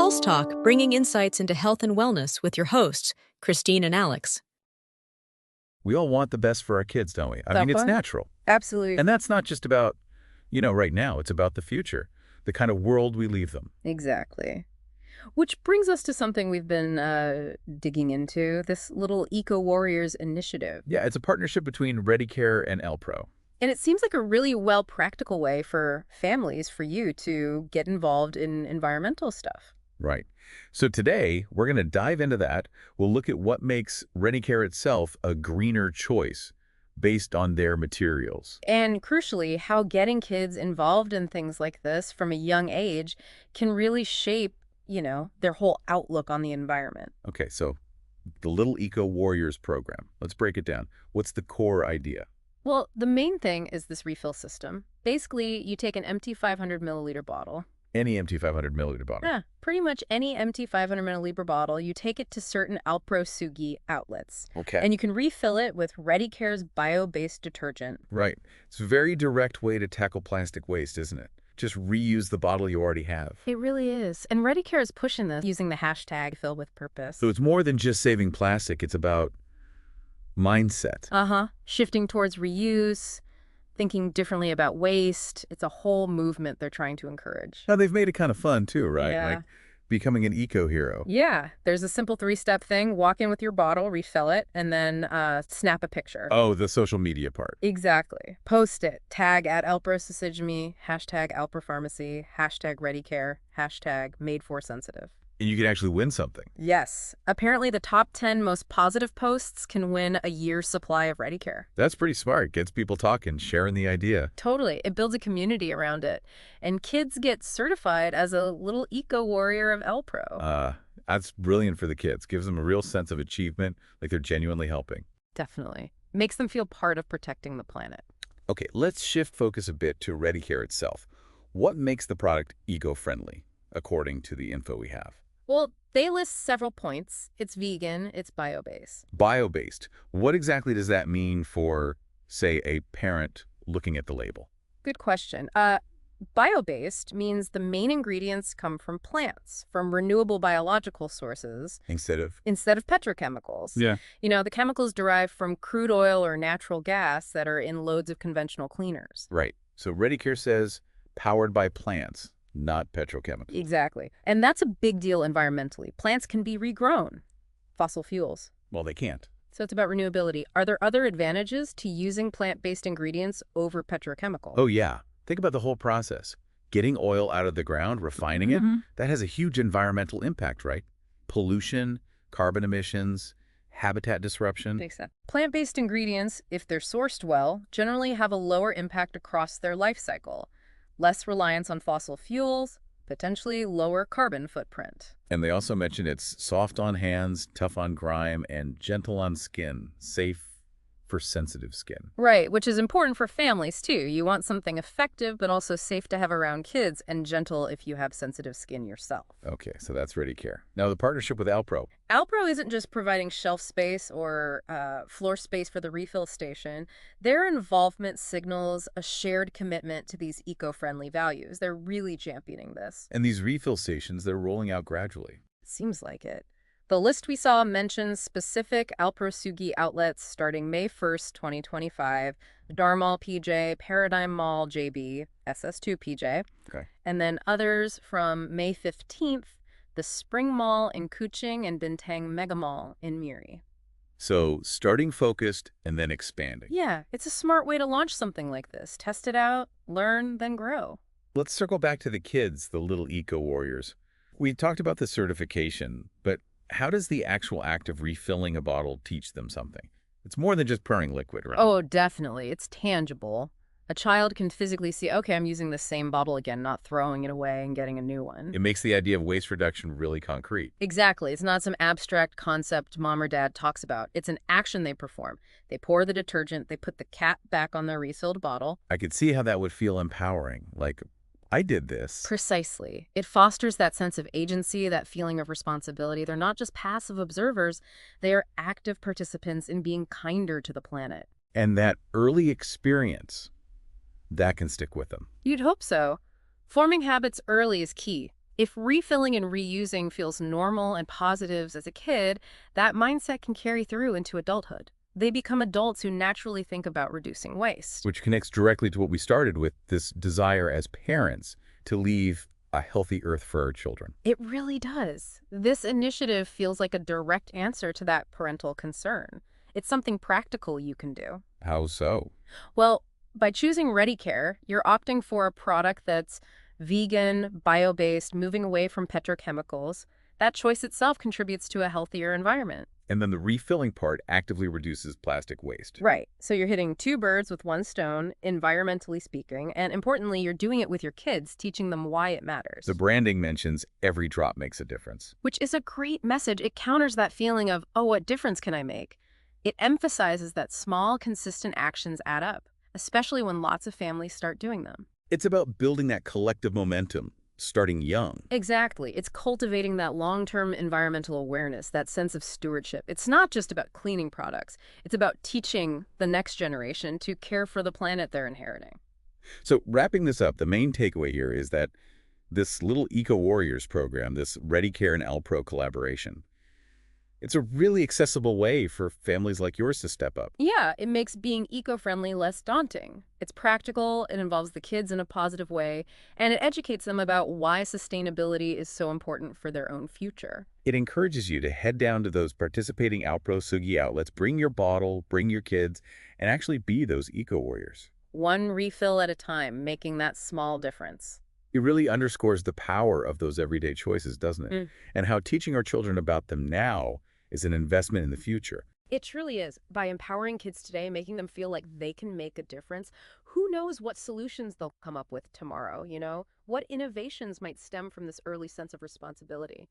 Pulse Talk, bringing insights into health and wellness with your hosts, Christine and Alex. We all want the best for our kids, don't we? I That mean, it's fun? natural. Absolutely. And that's not just about, right now. It's about the future, the kind of world we leave them. Exactly. Which brings us to something we've been digging into, this little Eco Warriors initiative. Yeah, it's a partnership between ReadyCare and Alpro. And it seems like a really practical way for families, for you, to get involved in environmental stuff. Right. So today, we're going to dive into that. We'll look at what makes ReadyCare itself a greener choice based on their materials. And crucially, how getting kids involved in things like this from a young age can really shape, their whole outlook on the environment. Okay, so the Little Eco Warriors program. Let's break it down. What's the core idea? Well, the main thing is this refill system. Basically, you take an empty 500 milliliter bottle. Any empty 500 milliliter bottle. Yeah, pretty much any empty 500 milliliter bottle, you take it to certain Alpro Sugi outlets. Okay. And you can refill it with ReadyCare's bio-based detergent. Right. It's a very direct way to tackle plastic waste, isn't it? Just reuse the bottle you already have. It really is. And ReadyCare is pushing this using the hashtag Fill with Purpose. So it's more than just saving plastic. It's about mindset. Shifting towards reuse, thinking differently about waste. It's a whole movement they're trying to encourage. Now, they've made it kind of fun, too, right? Yeah. Like becoming an eco-hero. Yeah. There's a simple 3-step thing. Walk in with your bottle, refill it, and then snap a picture. Oh, the social media part. Exactly. Post it. Tag @AlproSasigme, hashtag AlproPharmacy, hashtag ReadyCare, hashtag MadeForSensitive. And you can actually win something. Yes. Apparently the top 10 most positive posts can win a year's supply of ReadyCare. That's pretty smart. Gets people talking, sharing the idea. Totally. It builds a community around it. And kids get certified as a little eco warrior of Alpro. That's brilliant for the kids. Gives them a real sense of achievement, like they're genuinely helping. Definitely. Makes them feel part of protecting the planet. Okay, let's shift focus a bit to ReadyCare itself. What makes the product eco-friendly, according to the info we have? Well, they list several points. It's vegan, it's bio-based. Bio-based. What exactly does that mean for, say, a parent looking at the label? Good question. Bio-based means the main ingredients come from plants, from renewable biological sources. Instead of petrochemicals. Yeah. The chemicals derived from crude oil or natural gas that are in loads of conventional cleaners. Right. So ReadyCare says powered by plants, not petrochemicals. Exactly. And that's a big deal environmentally. Plants can be regrown. Fossil fuels. Well, they can't. So it's about renewability. Are there other advantages to using plant-based ingredients over petrochemical? Oh, yeah. Think about the whole process. Getting oil out of the ground, refining it, that has a huge environmental impact, right? Pollution, carbon emissions, habitat disruption. Makes sense. Plant-based ingredients, if they're sourced well, generally have a lower impact across their life cycle. Less reliance on fossil fuels, potentially lower carbon footprint. And they also mention it's soft on hands, tough on grime, and gentle on skin, safe for sensitive skin. Right, which is important for families, too. You want something effective, but also safe to have around kids, and gentle if you have sensitive skin yourself. Okay, so that's ReadyCare. Now, the partnership with Alpro. Alpro isn't just providing shelf space or floor space for the refill station. Their involvement signals a shared commitment to these eco-friendly values. They're really championing this. And these refill stations, they're rolling out gradually. Seems like it. The list we saw mentions specific Alpro Sugi outlets starting May 1st, 2025, Darmall PJ, Paradigm Mall JB, SS2 PJ, and then others from May 15th, the Spring Mall in Kuching and Bintang Mega Mall in Miri. So starting focused and then expanding. Yeah, it's a smart way to launch something like this. Test it out, learn, then grow. Let's circle back to the kids, the little eco warriors. We talked about the certification, but how does the actual act of refilling a bottle teach them something? It's more than just pouring liquid, right? Oh, definitely. It's tangible. A child can physically see, okay, I'm using the same bottle again, not throwing it away and getting a new one. It makes the idea of waste reduction really concrete. Exactly. It's not some abstract concept mom or dad talks about. It's an action they perform. They pour the detergent, they put the cap back on their refilled bottle. I could see how that would feel empowering. Like, I did this. Precisely. It fosters that sense of agency, that feeling of responsibility. They're not just passive observers. They are active participants in being kinder to the planet. And that early experience, that can stick with them. You'd hope so. Forming habits early is key. If refilling and reusing feels normal and positive as a kid, that mindset can carry through into adulthood. They become adults who naturally think about reducing waste. Which connects directly to what we started with, this desire as parents to leave a healthy earth for our children. It really does. This initiative feels like a direct answer to that parental concern. It's something practical you can do. How so? Well, by choosing ReadyCare, you're opting for a product that's vegan, bio-based, moving away from petrochemicals. That choice itself contributes to a healthier environment. And then the refilling part actively reduces plastic waste. Right. So you're hitting two birds with one stone, environmentally speaking, and importantly, you're doing it with your kids, teaching them why it matters. The branding mentions every drop makes a difference. Which is a great message. It counters that feeling of, oh, what difference can I make? It emphasizes that small, consistent actions add up, especially when lots of families start doing them. It's about building that collective momentum, starting young. Exactly. It's cultivating that long-term environmental awareness, that sense of stewardship. It's not just about cleaning products. It's about teaching the next generation to care for the planet they're inheriting. So wrapping this up, the main takeaway here is that this little Eco Warriors program, this ReadyCare and Alpro collaboration, it's a really accessible way for families like yours to step up. Yeah, it makes being eco-friendly less daunting. It's practical, it involves the kids in a positive way, and it educates them about why sustainability is so important for their own future. It encourages you to head down to those participating Alpro Sugi outlets, bring your bottle, bring your kids, and actually be those Eco Warriors. One refill at a time, making that small difference. It really underscores the power of those everyday choices, doesn't it? And how teaching our children about them now is an investment in the future. It truly is. By empowering kids today, making them feel like they can make a difference, who knows what solutions they'll come up with tomorrow, you know? What innovations might stem from this early sense of responsibility?